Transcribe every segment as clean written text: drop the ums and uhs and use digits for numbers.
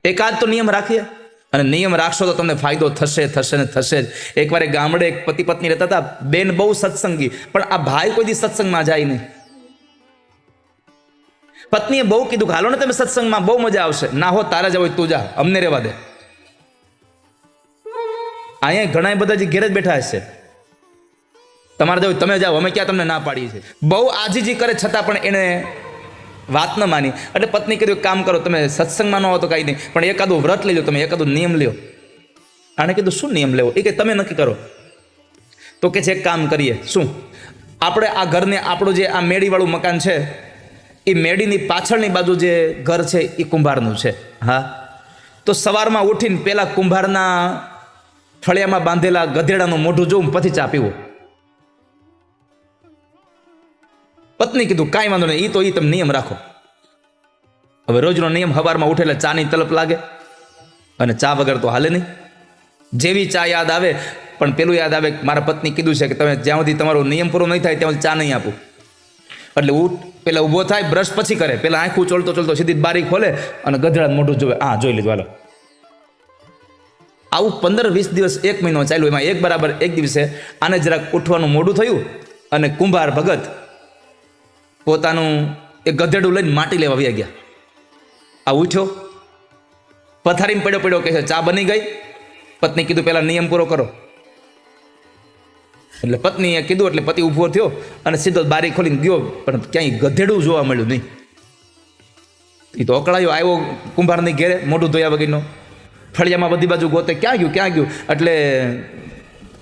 એકાદ તો નિયમ રાખીએ, અને નિયમ રાખશો તો તમને ફાયદો થશે થશે ને થશે જ. એકવાર એક ગામડે એક પતિ પત્ની રહેતા હતા. બેન બહુ સત્સંગી, પણ આ ભાઈ કોઈ દી સત્સંગમાં જાય નહીં. પત્નીએ બહુ કીધું કે હાલો ને તમે સત્સંગમાં, બહુ મજા આવશે. ના હો, તારે જ હોય તું જા, અમને રહેવા દે. અહીંયા ઘણા બધા જે ઘેર જ બેઠા હશે, તમારે જવું તમે જાઓ, અમે ક્યાં તમને ના પાડીએ છીએ. બહુ આજીજી કરે છતાં પણ એને વાત ન માની. એટલે પત્ની કીધું કામ કરો, તમે સત્સંગમાં ન હો તો કાંઈ નહીં, પણ એકાદું વ્રત લઈ લો, તમે એકાદું નિયમ લ્યો. આને કીધું શું નિયમ લેવો? એ કે તમે નક્કી કરો. તો કે છે એક કામ કરીએ. શું? આપણે આ ઘરને, આપણું જે આ મેડીવાળું મકાન છે, એ મેડીની પાછળની બાજુ જે ઘર છે એ કુંભારનું છે. હા, તો સવારમાં ઉઠીને પેલા કુંભારના ફળિયામાં બાંધેલા ગધેડાનું મોઢું જોઉં, પછી ચા પીવો. પત્ની કીધું કાંઈ વાંધો નહીં, એ તમે નિયમ રાખો. હવે રોજનો નિયમ, સવારમાં ઉઠે એટલે ચાની તલપ લાગે, અને ચા વગર તો હાલે નહીં. જેવી ચા યાદ આવે, પણ પેલું યાદ આવે, મારા પત્ની કીધું છે કે તમે જ્યાં સુધી તમારો નિયમ પૂરો નહીં થાય ત્યાં સુધી ચા નહીં આપું. એટલે પેલા ઊભો થાય, બ્રશ પછી કરે, પેલા આંખું ચોલતો ચોલતો સીધી બારી ખોલે અને ગધેડા મોઢું જોવે. હા, જોઈ લીધું, હાલો. આવું 15-20 દિવસ, 1 મહિનો ચાલ્યું. એમાં બરાબર એક દિવસે આને જરાક ઉઠવાનું મોડું થયું, અને કુંભાર ભગત પોતાનું એ ગધેડું લઈને માટી લેવા આવ્યા ગયા. આ ઉઠ્યો, પથારીમાં પડ્યો કહે છે ચા બની ગઈ. પત્ની કીધું પેલા નિયમ પૂરો કરો. એટલે પત્નીએ કીધું એટલે પતિ ઊભો થયો અને સીધો બારી ખોલીને ગયો, પણ ક્યાંય ગધેડું જોવા મળ્યું નહીં. એ તો અકળાયો, આવ્યો કુંભારની ઘેરે, મોઢું ધોયા વગરનો. ફળિયામાં બધી બાજુ ગોતે, ક્યાં ગયું. એટલે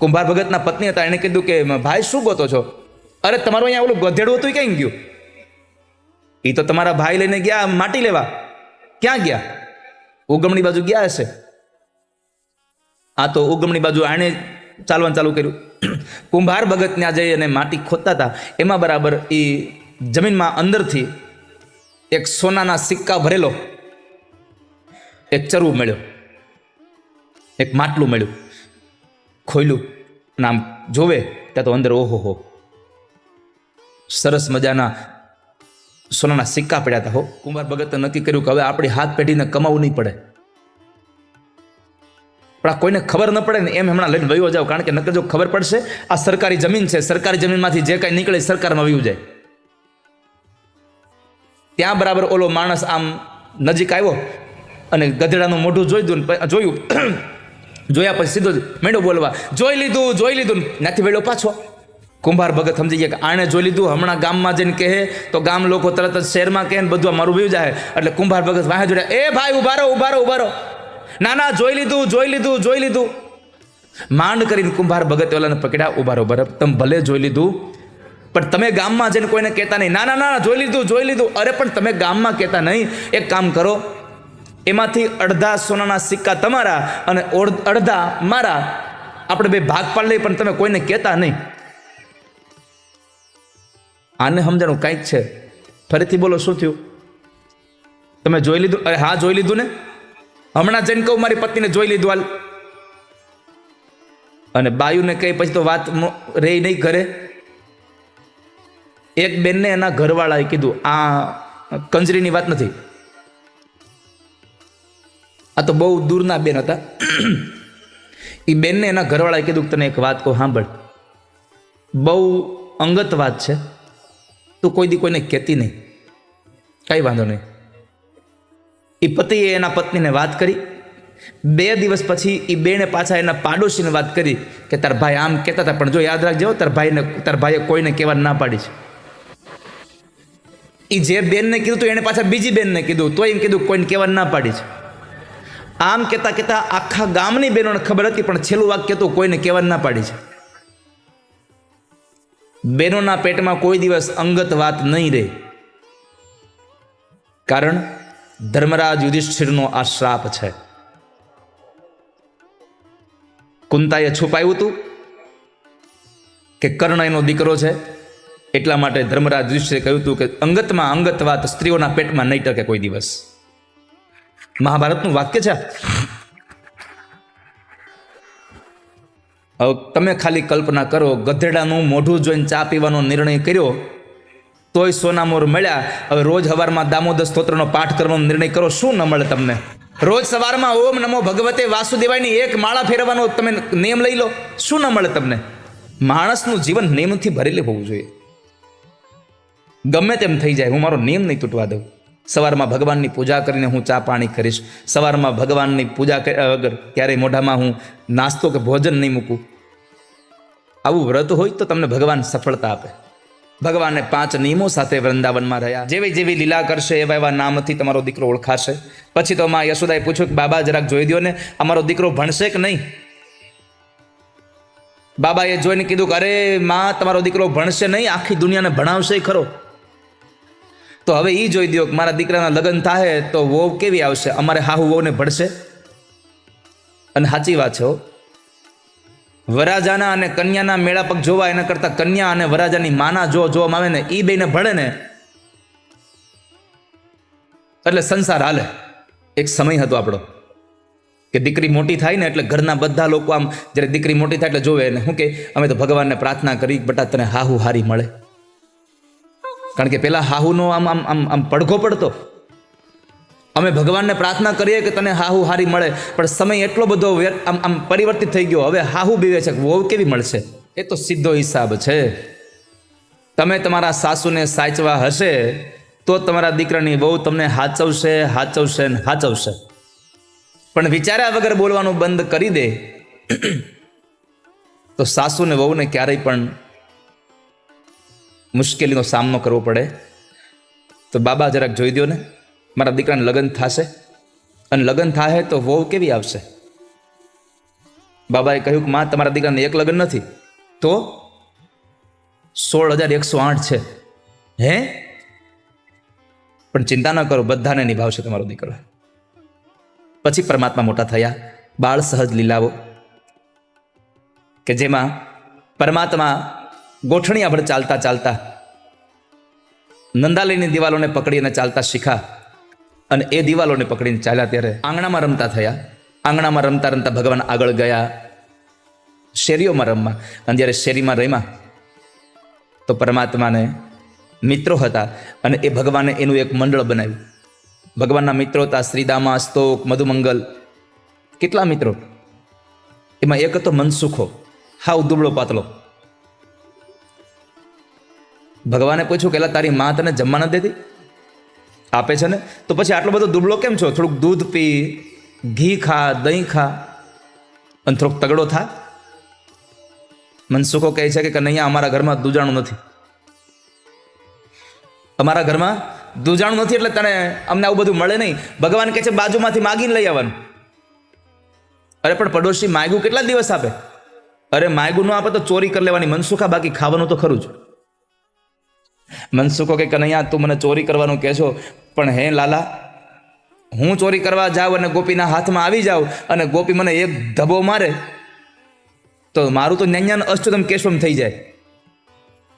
કુંભાર ભગતના પત્ની હતા, એણે કીધું કે ભાઈ શું ગોતો છો? અરે તમારું અહીંયા ઓલું ગધેડું હતું, ક્યાં ગયું? એ તો તમારા ભાઈ લઈને ગયા માટી લેવા. ક્યાં ગયા? ઉગમણી બાજુ ગયા હશે. આ તો ઉગમણી બાજુ આણે ચાલવાનું ચાલુ કર્યું. કુંભાર ભગત ત્યાં જઈ અને માટી ખોદતા હતા, એમાં બરાબર એ જમીનમાં અંદરથી એક સોનાના સિક્કા ભરેલો એક ચરવું મળ્યો, એક માટલું મળ્યું. ખોલ્યું, નામ જોવે ત્યાં તો અંદર ઓહો, સરસ મજાના સોનાના સિક્કા પડ્યા હતા. હો, કુંભાર ભગતે નક્કી કર્યું કે હવે આપણી હાથ પેઢીને કમાવું નહીં પડે, પણ આ કોઈને ખબર ન પડે ને એમ હમણાં લઈને વયો જાવ. કારણ કે નકર જો ખબર પડશે, આ સરકારી જમીન છે, સરકારી જમીનમાંથી જે કાંઈ નીકળે સરકારમાં વયું જાય. ત્યાં બરાબર ઓલો માણસ આમ નજીક આવ્યો અને ગધેડાનું મોઢું જોયું. જોયા પછી સીધો મેંડો બોલવા, જોઈ લીધું. ત્યાંથી વેળો પાછો. કુંભાર ભગત સમજી ગયા કે આણે જોઈ લીધું, હમણાં ગામમાં જઈને કહે તો ગામ લોકો તરત જ શહેરમાં કહે ને બધું મારું વયું જાય. એટલે કુંભાર ભગત વાહે જોડ્યા, એ ભાઈ ઉભા રહો. ના, જોઈ લીધું. માંડ કરીને કુંભાર ભગત ઓલાને પકડ્યા, ઉભા રહો, તમે ભલે જોઈ લીધું, પણ તમે ગામમાં જઈને કોઈને કહેતા નહીં. ના, જોઈ લીધું. અરે પણ તમે ગામમાં કહેતા નહીં. એક કામ કરો, એમાંથી અડધા સોનાના સિક્કા તમારા અને અડધા મારા, આપણે બે ભાગ પાડી લઈએ, પણ તમે કોઈને કહેતા નહીં. આને સમજાણું કાંઈક છે. ફરીથી બોલો, શું થયું? તમે જોઈ લીધું? અરે હા, જોઈ લીધું ને. હમણાં જઈને કહું મારી પત્નીને જોઈ લીધું, હાલ. અને બાયુને કહી પછી તો વાત રે નહીં ઘરે. એક બેનને એના ઘરવાળાએ કીધું, આ કંજરીની વાત નથી, આ તો બહુ દૂરના બેન હતા. એ બેનને એના ઘરવાળાએ કીધું તને એક વાત કહું, સાંભળ, બહુ અંગત વાત છે, તું કોઈ દી કોઈને કહેતી નહીં. કાંઈ વાંધો નહીં. એ પતિએ એના પત્નીને વાત કરી. 2 દિવસ પછી એ બેને પાછા એના પાડોશીને વાત કરી કે તાર ભાઈ આમ કહેતા હતા, પણ જો યાદ રાખજો, તાર ભાઈએ કોઈને કહેવા ના પાડી છે. એ જે બેનને કીધું તો એને પાછા બીજી બેનને કીધું, તો એમ કીધું કોઈને કહેવા ના પાડી છે. આમ કહેતા આખા ગામની બહેનોને ખબર હતી, પણ છેલ્લું વાક્ય તો કોઈને કહેવા ના પાડી છે. બહેનોના પેટમાં કોઈ દિવસ અંગત વાત નહીં રહે, કારણ ધર્મરાજ યુધિષ્ઠિરનો આ શ્રાપ છે. કુંતાએ છુપાયું હતું કે કર્ણ એનો દીકરો છે, એટલા માટે ધર્મરાજ યુધિષ્ઠિરે કહ્યું હતું કે અંગતમાં અંગત વાત સ્ત્રીઓના પેટમાં નહીં ટકે કોઈ દિવસ. મહાભારતનું વાક્ય છે. હવે તમે ખાલી કલ્પના કરો, ગધેડાનું મોઢું જોઈને ચા પીવાનો નિર્ણય કર્યો તોય સોનામોર મળ્યા. હવે રોજ સવારમાં દામોદર સ્તોત્રનો પાઠ કરવાનો નિર્ણય કરો, શું ન મળે તમને? રોજ સવારમાં ઓમ નમો ભગવતે વાસુદેવાયની એક માળા ફેરવવાનો તમે નિયમ લઈ લો, શું ન મળે તમને? માણસનું જીવન નિયમથી ભરેલું હોવું જોઈએ. ગમે તેમ થઈ જાય, હું મારો નિયમ નહીં તૂટવા દઉં. સવારમાં ભગવાનની પૂજા કરીને હું ચા પાણી કરીશ. સવારમાં ભગવાનની પૂજા વગર ક્યારેય મોઢામાં હું નાસ્તો કે ભોજન નહીં મૂકું. આવું વ્રત હોય તો તમને ભગવાન સફળતા આપે. ભગવાને 5 નિયમો સાથે વૃંદાવનમાં રહ્યા. જેવી જેવી લીલા કરશે એવા એવા નામથી તમારો દીકરો ઓળખાશે. પછી તો માં યશોદાએ પૂછ્યું કે બાબા જરાક જોઈ દો ને, અમારો દીકરો ભણશે કે નહીં? બાબાએ જોઈને કીધું કે અરે માં, તમારો દીકરો ભણશે નહીં, આખી દુનિયાને ભણાવશે ખરો. તો હવે એ જોઈ દો કે મારા દીકરાના લગ્ન થાય તો વહુ કેવી આવશે? અમારે હાહુ વહુને ભણશે? અને સાચી વાત છે, વરાજાના અને કન્યાના મેળાપક જોવા એના કરતા કન્યા અને વરાજાની માના જોવામાં આવે ને, એ બેને ભળે ને એટલે સંસાર હાલે. એક સમય હતો આપણો કે દીકરી મોટી થાય ને એટલે ઘરના બધા લોકો આમ જ્યારે દીકરી મોટી થાય એટલે જોવે ને શું કે અમે તો ભગવાનને પ્રાર્થના કરી બટા તને હાહુ હારી મળે. કારણ કે પેલા હાહુનો આમ આમ આમ આમ પડઘો પડતો. અમે ભગવાનને પ્રાર્થના કરીએ કે તને હાહુ હારી મળે, પણ સમય એટલો બધો આમ આમ પરિવર્તિત થઈ ગયો. હવે હાહુ બીવે છે, વહુ કેવી મળશે? એ તો સીધો હિસાબ છે. તમે તમારા સાસુને સાચવા હશે તો તમારા દીકરાની વહુ તમને હાચવશે હાચવશે ને હાચવશે. પણ વિચાર્યા વગર બોલવાનું બંધ કરી દે તો સાસુને વહુને ક્યારેય પણ મુશ્કેલીનો સામનો કરવો પડે. તો બાબા જરાક જોઈ દો ને, મારા દીકરાને લગ્ન થશે અને લગ્ન થાય તો વહુ કેવી આવશે? બાબાએ કહ્યું કે માં, તમારા દીકરાને એક લગ્ન નથી તો 16,108 છે. હે? પણ ચિંતા ન કરો, બધાને નિભાવશે તમારો દીકરો. પછી પરમાત્મા મોટા થયા. બાળ સહજ લીલાઓ કે જેમાં પરમાત્મા ગોઠણી આપણે ચાલતા ચાલતા નંદાલયની દિવાલોને પકડીને ચાલતા શીખા અને એ દિવાલોને પકડીને ચાલ્યા. ત્યારે આંગણામાં રમતા થયા. આંગણામાં રમતા રમતા ભગવાન આગળ ગયા શેરીઓમાં રમવા. અને જ્યારે શેરીમાં રમ્યા તો પરમાત્માને મિત્રો હતા અને એ ભગવાને એનું એક મંડળ બનાવ્યું. ભગવાનના મિત્રો હતા શ્રીદામા, સ્તોક, મધુમંગલ, કેટલા મિત્રો. એમાં એક હતો મનસુખો, હાવ દુબળો પાતળો. ભગવાને પૂછ્યું કે તારી મા તને જમવા નથી દેતી? આપે છે ને, તો પછી આટલો બધો દુબળો કેમ છો? થોડુંક દૂધ પી, ઘી ખા, દહીં ખા અને થોડોક તગડો થા. મનસુખો કહે છે કે કનૈયા, અમારા ઘરમાં દૂજાણું નથી. અમારા ઘરમાં દૂજાણું નથી એટલે તને અમને આવું બધું મળે નહીં. ભગવાન કહે છે બાજુમાંથી માગીને લઈ આવવાનું. અરે પણ પડોશી માગ્યું કેટલા દિવસ આપે? અરે માગ્યું ન આપે તો ચોરી કરી લેવાની. મનસુખા, બાકી ખાવાનું તો ખરું જ. મનસુખો કે કનૈયા, તું મને ચોરી કરવાનું કહે છો, પણ હે લાલા, હું ચોરી કરવા જાઉં અને ગોપીના હાથમાં આવી જાઉં અને ગોપી મને એક ધબો મારે તો મારું તો ન્યાન્યાન અષ્ટદમ કેશવમ થઈ જાય.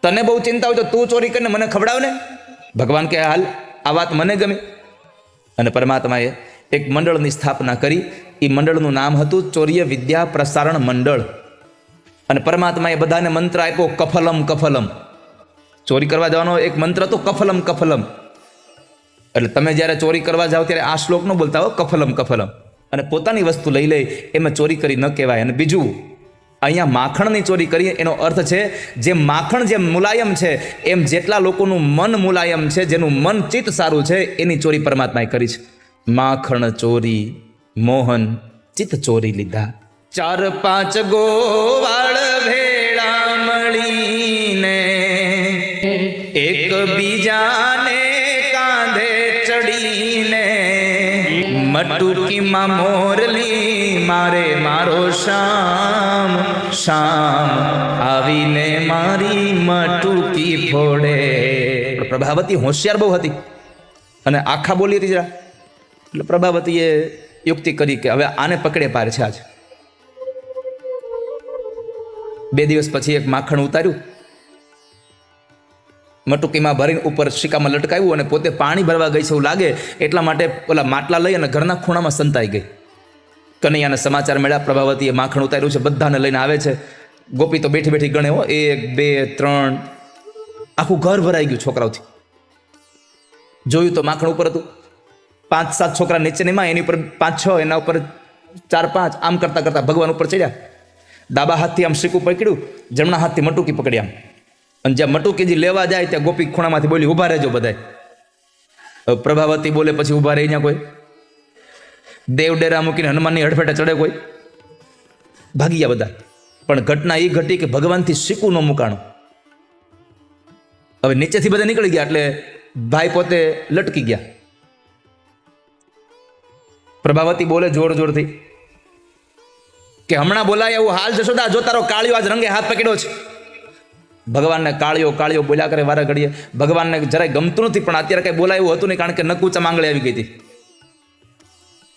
તને બહુ ચિંતા હોય તો તું ચોરી કરીને મને ખવડાવ ને. ભગવાન કે હાલ, આ વાત મને ગમી. અને પરમાત્માએ એક મંડળની સ્થાપના કરી. એ મંડળનું નામ હતું ચોર્ય વિદ્યા પ્રસારણ મંડળ. અને પરમાત્માએ બધાને મંત્ર આપ્યો, કફલમ કફલમ. ચોરી કરવા જવાનો એક મંત્ર હતો, કફલમ કફલમ. એટલે તમે જ્યારે ચોરી કરવા જાઓ ત્યારે આ શ્લોક ન બોલતા હો, કફલમ કફલમ. અને પોતાની વસ્તુ લઈ લે એમાં ચોરી કરી ન કહેવાય. અને બીજું, અહીંયા માખણની ચોરી કરીએ એનો અર્થ છે જેમ માખણ જેમ મુલાયમ છે એમ જેટલા લોકોનું મન મુલાયમ છે, જેનું મન ચિત્ત સારું છે, એની ચોરી પરમાત્માએ કરી છે. માખણ ચોરી મોહન ચિત્ત ચોરી લીધા. 4-5 ગોવાળ ભેળા મળીને એક બીજાને કાંધે ચડીને મટુકીમાં મોરલી મારે મારો શામ શામ આવીને મારી મટુકી ફોડે. પ્રભાવતી હોશિયાર બહુ હતી અને આખા બોલી હતી જરા. એટલે પ્રભાવતીએ યુક્તિ કરી કે હવે આને પકડે પાર છે. આજ 2 દિવસ પછી એક માખણ ઉતાર્યું, મટુકીમાં ભરીને ઉપર શિકામાં લટકાવ્યું અને પોતે પાણી ભરવા ગઈ છે એવું લાગે એટલા માટે ઓલા માટલા લઈ અને ઘરના ખૂણામાં સંતાઈ ગઈ. કનૈયાને સમાચાર મળ્યા, પ્રભાવતીએ માખણ ઉતાર્યું છે, બધાને લઈને આવે છે. ગોપી તો બેઠી બેઠી ગણે, 1 2 3, આખું ઘર ભરાઈ ગયું છોકરાઓથી. જોયું તો માખણ ઉપર હતું. 5-7 છોકરા નીચેનીમાં, એની ઉપર 5-6, એના ઉપર 4-5, આમ કરતા કરતા ભગવાન ઉપર ચડ્યા. ડાબા હાથથી આમ શીકું પકડ્યું, જમણા હાથથી મટુકી પકડી આમ. અને જ્યાં મટુકીજી લેવા જાય ત્યાં ગોપી ખૂણામાંથી બોલી, ઊભા રહેજો બધાય. હવે પ્રભાવતી બોલે પછી ઊભા રહી ત્યાં કોઈ? દેવ ડેરા મૂકીને હનુમાનની હડફેટે ચડે કોઈ? ભાગી ગયા બધા. પણ ઘટના એ ઘટી કે ભગવાનથી શીકું ન મુકાણું. હવે નીચેથી બધા નીકળી ગયા એટલે ભાઈ પોતે લટકી ગયા. પ્રભાવતી બોલે જોર જોરથી કે હમણાં બોલાય એવું હાલ જશોદા, જો તારો કાળિયો આજ રંગે હાથ પકડ્યો છે. ભગવાનને કાળિયો કાળિયો બોલ્યા કરે વારે ઘડીએ. ભગવાનને જરાય ગમતું નથી, પણ અત્યારે કઈ બોલાય એવું હતું નહીં, કારણ કે નકુચા માંગણી આવી ગઈ હતી.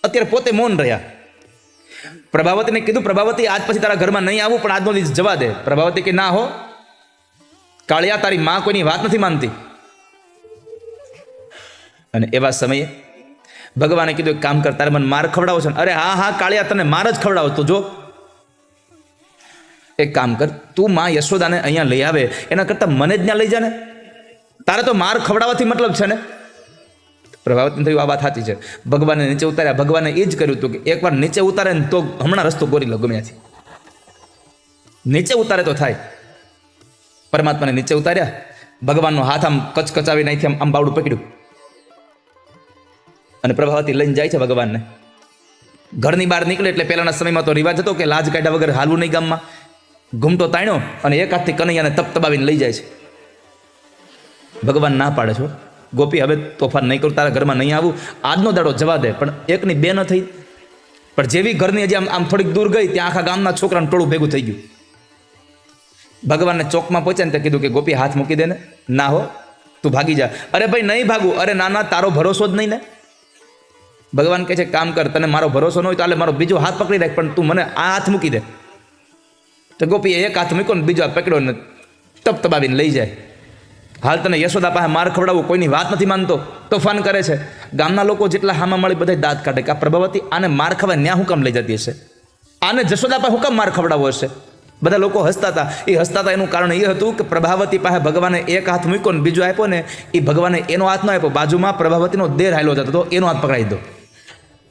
અત્યારે પોતે મૌન રહ્યા. પ્રભાવતીને કીધું, પ્રભાવતી આજ પછી તારા ઘરમાં નહીં આવું, પણ આજનો દિવસ જવા દે. પ્રભાવતી કે ના હો કાળિયા, તારી માં કોઈની વાત નથી માનતી. અને એવા સમયે ભગવાને કીધું એક કામ કર, તારે મને માર ખવડાવો છે ને? અરે હા હા કાળિયા, તને માર જ ખવડાવો. તો જો એક કામ કર, તું માં યશોદાને અહીંયા લઈ આવે એના કરતા મને જ ત્યાં લઈ જા ને. તારે તો માર ખવડાવવાથી મતલબ છે ને. પ્રભાવતી થયું આ વાત સાચી છે. ભગવાને નીચે ઉતાર્યા. ભગવાને એ જ કર્યું હતું કે એકવાર નીચે ઉતારે ને તો હમણાં રસ્તો ગોરી લો ગમે ત્યાંથી. નીચે ઉતારે તો થાય. પરમાત્માને નીચે ઉતાર્યા. ભગવાનનો હાથ આમ કચકચાવી નાખી આમ બાવડું પકડ્યું અને પ્રભાવતી લઈને જાય છે ભગવાનને. ઘરની બહાર નીકળે એટલે પહેલાના સમયમાં તો રિવાજ હતો કે લાજ કાઢ્યા વગર હાલવું નહીં ગામમાં. ઘૂમટો તાણ્યો અને એક હાથથી કનૈયાને તબતબાવીને લઈ જાય છે. ભગવાન ના પાડે છો, ગોપી હવે તોફાન નહીં કરું, તારા ઘરમાં નહીં આવું, આજનો દાડો જવા દે. પણ એકની બે ન થઈ. પણ જેવી ઘરની હજી આમ થોડીક દૂર ગઈ ત્યાં આખા ગામના છોકરાનું ટોળું ભેગું થઈ ગયું. ભગવાનને ચોકમાં પહોંચ્યા ને ત્યાં કીધું કે ગોપી હાથ મૂકી દે ને. ના હો તું ભાગી જા. અરે ભાઈ નહીં ભાગું. અરે ના ના, તારો ભરોસો જ નહીં ને. ભગવાન કહે છે કામ કર, તને મારો ભરોસો ન હોય તો મારો બીજો હાથ પકડી રાખ, પણ તું મને આ હાથ મૂકી દે. તો ગોપીએ એક હાથ મૂક્યો ને બીજો હાથ પકડ્યો ને તબતબાવીને લઈ જાય. હાલ તને યશોદા પાસે માર ખવડાવવું, કોઈની વાત નથી માનતો, તોફાન કરે છે. ગામના લોકો જેટલા હામાં મળી બધા દાંત કાઢે કે આ પ્રભાવતી આને માર ખવા ન્યા હું કામ લઈ જતી હશે, આને જશોદા પાસે હું કામ માર ખવડાવવો હશે. બધા લોકો હસતા હતા. એ હસતા હતા એનું કારણ એ હતું કે પ્રભાવતી પાસે ભગવાને એક હાથ મૂક્યો ને બીજો આપ્યો ને એ ભગવાને એનો હાથ ન આપ્યો. બાજુમાં પ્રભાવતીનો દેર હાલ્યો જતો હતો, એનો હાથ પકડાઈ દો.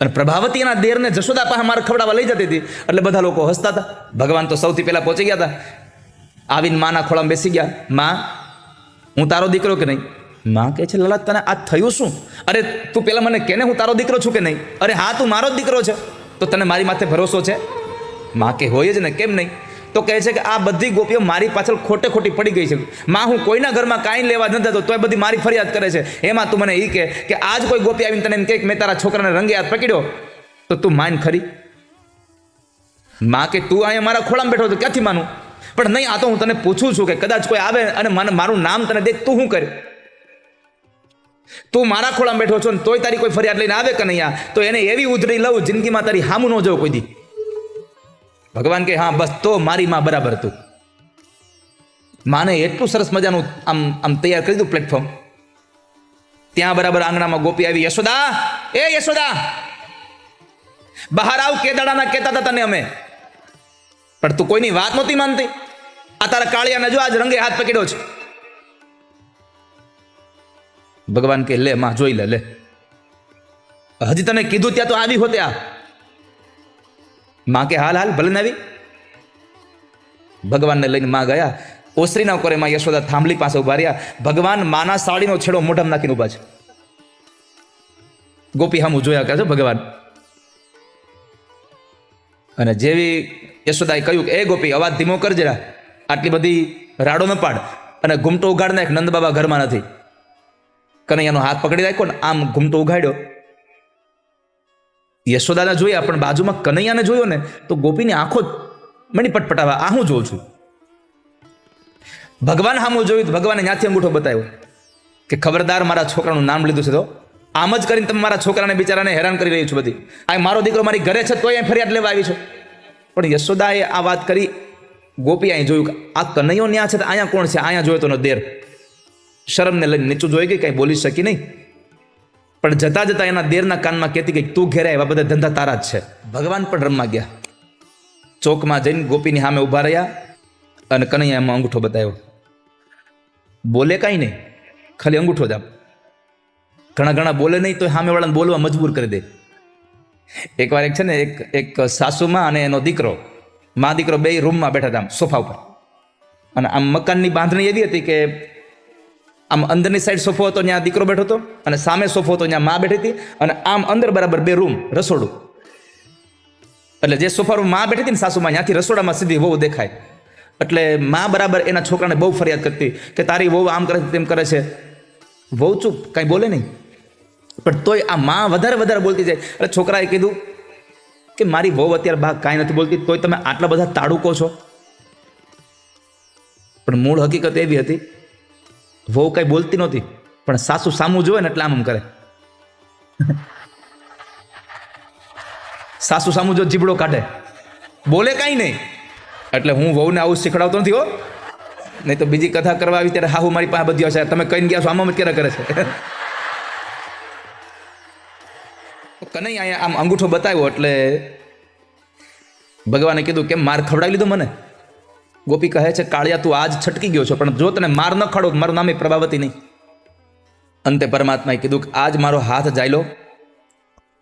અને પ્રભાવતી એના દેરને જશોદા પાસે માર ખવડાવવા લઈ જતી હતી એટલે બધા લોકો હસતા હતા. ભગવાન તો સૌથી પહેલા પહોંચી ગયા હતા. આવીને માના ખોળામાં બેસી ગયા. માં હું તારો દીકરો કે નહીં? માં કહે છે લલા તને આ થયું શું? અરે તું પેલા મને કહે ને હું તારો દીકરો છું કે નહીં? અરે હા તું મારો જ દીકરો છે. તો તને મારી માથે ભરોસો છે? માં કે હોય જ ને, કેમ નહીં? તો કહે છે કે આ બધી ગોપીઓ મારી પાછળ ખોટે ખોટી પડી ગઈ છે. માં હું કોઈના ઘરમાં કાંઈ લેવા નથી જતો તોય બધી મારી ફરિયાદ કરે છે. એમાં તું મને એ કહે કે આજ કોઈ ગોપી આવીને તને એમ કહે કે મેં તારા છોકરાને રંગે હાથ પકડ્યો તો તું માન ખરી? માં કે તું અહીંયા મારા ખોળામાં બેઠો તો ક્યાંથી માનું? પણ નહીં, આ તો હું તને પૂછું છું કે કદાચ કોઈ આવે અને મને મારું નામ તને દેખ, તું શું કરે? તું મારા ખોળામાં બેઠો છો ને તોય તારી કોઈ ફરિયાદ લઈને આવે કે નહીં તો એને એવી ઉધડી લઉં જિંદગીમાં તારી હામું ન જવું કોઈ દી. ભગવાન કે હા બસ તો મારી માં બરાબર તું. માને એટલું સરસ મજાનું આમ તૈયાર કરી દીધું પ્લેટફોર્મ. ત્યાં બરાબર આંગણામાં ગોપી આવી. યશોદા, એ યશોદા બહાર આવ, કેદાડાના કહેતા હતા તને અમે, પણ તું કોઈની વાત નહોતી માનતી. આ તારા કાળિયાને જો આજ રંગે હાથ પકડ્યો છે. ભગવાન કે લે માં જોઈ લે. હજી તને કીધું ત્યાં તો આવી હોતે આ. માં કે હાલ હાલ ભલે ને આવી. ભગવાનને લઈને માં ગયા. ઓસરીના કોરે માં યશોદા થાંભલી પાસે ઉભા રહ્યા. ભગવાન માના સાડીનો છેડો મોઢામાં નાખીને ઉભા છે. ગોપી હામું જોયા કરે છે ભગવાન. અને જેવી યશોદાએ કહ્યું કે એ ગોપી અવાજ ધીમો કર જરા, આટલી બધી રાડો ન પાડ, અને ઘૂમટો ઉગાડ નાખ, નંદ બાબા ઘરમાં નથી. કનૈયાનો હાથ પકડી રાખ્યો ને આમ ઘૂમટો ઉગાડ્યો. યશોદાને જોયા પણ બાજુમાં કનૈયાને જોયો ને તો ગોપીની આંખો મણી પટપટાવા. આ હું જોઉં છું. ભગવાન હામું જોયું તો ભગવાને ત્યાંથી અંગૂઠો બતાવ્યો કે ખબરદાર મારા છોકરાનું નામ લીધું છે તો આમ જ કરીને તમે મારા છોકરાને બિચારાને હેરાન કરી રહ્યું છો. બધી આ મારો દીકરો મારી ઘરે છે તોય ફરિયાદ લેવા આવી છે. પણ યશોદાએ આ વાત કરી. ગોપી અહીં જોયું કે આ કનૈયો ન્યા છે તો અહીંયા કોણ છે? અહીંયા જોયો તો દેર. શરમને લઈને નીચું જોઈ ગઈ, કાંઈ બોલી શકી નહીં. પણ જતા જતા એના દેરના કાનમાં કહેતી ગઈ તું ઘેરે એવા બધા ધંધા તારા જ છે. ભગવાન પણ રમવા ગયા. ચોકમાં જઈને ગોપીની સામે ઊભા રહ્યા અને કનૈયા એમાં અંગૂઠો બતાવ્યો. બોલે કાંઈ નહીં, ખાલી અંગૂઠો જ આપ. ઘણા ઘણા બોલે નહીં તો સામેવાળાને બોલવા મજબૂર કરી દે. એકવાર એક છે ને એક સાસુમાં અને એનો દીકરો, મા દીકરો બે રૂમમાં બેઠા હતા આમ સોફા ઉપર, અને આમ મકાનની બાંધણી એવી હતી કે આમ અંદરની સાઈડ સોફો હતો, ત્યાં દીકરો બેઠો હતો, અને સામે સોફો હતો, ત્યાં મા બેઠી હતી, અને આમ અંદર બરાબર બે રૂમ, રસોડું. એટલે જે સોફા રૂમ મા બેઠી હતી ને સાસુમાં, ત્યાંથી રસોડામાં સીધી વહુ દેખાય. એટલે મા બરાબર એના છોકરાને બહુ ફરિયાદ કરતી કે તારી વહુ આમ કરે છે તેમ કરે છે. વહુ ચૂપ, કાંઈ બોલે નહીં, પણ તોય આ મા વધારે બોલતી જાય. એટલે છોકરાએ કીધું કે મારી વહુ અત્યારે બા કાંઈ નથી બોલતી, તોય તમે આટલા બધા તાડુકો છો. પણ મૂળ હકીકત એવી હતી, વહુ કાંઈ બોલતી નહોતી, પણ સાસુ સામું જોવે ને એટલે આમ કરે. સાસુ સામું જો જીબડો કાઢે, બોલે કાંઈ નહીં. એટલે હું વહુને આવું શીખડાવતો નથી હો, નહીં તો બીજી કથા કરવા આવી ત્યારે હાહુ મારી પાસે બધી હશે, તમે કહીને ગયા છો આમાં ક્યારે કરે છે. કનૈ અહીંયા આમ અંગૂઠો બતાવ્યો એટલે ભગવાને કીધું કેમ માર ખવડાવી લીધો મને. ગોપી કહે છે કાળિયા તું આજ છટકી ગયો છો, પણ જો તને માર ન ખડો મારું નામ પ્રભાવતી નહીં. અંતે પરમાત્માએ કીધું કે આજ મારો હાથ જાયલો,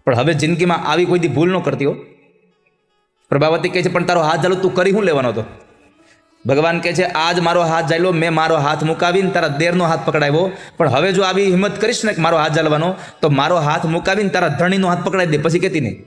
પણ હવે જિંદગીમાં આવી કોઈ દી ભૂલ ન કરતી હો. પ્રભાવતી કહે છે પણ તારો હાથ જાયલો તું કરી શું લેવાનો હતો? ભગવાન કહે છે આજ મારો હાથ જાયલો, મેં મારો હાથ મુકાવીને તારા દેરનો હાથ પકડાવ્યો, પણ હવે જો આવી હિંમત કરીશ ને કે મારો હાથ જાલવાનો, તો મારો હાથ મુકાવીને તારા ધણીનો હાથ પકડાવી દે, પછી કહેતી નહીં.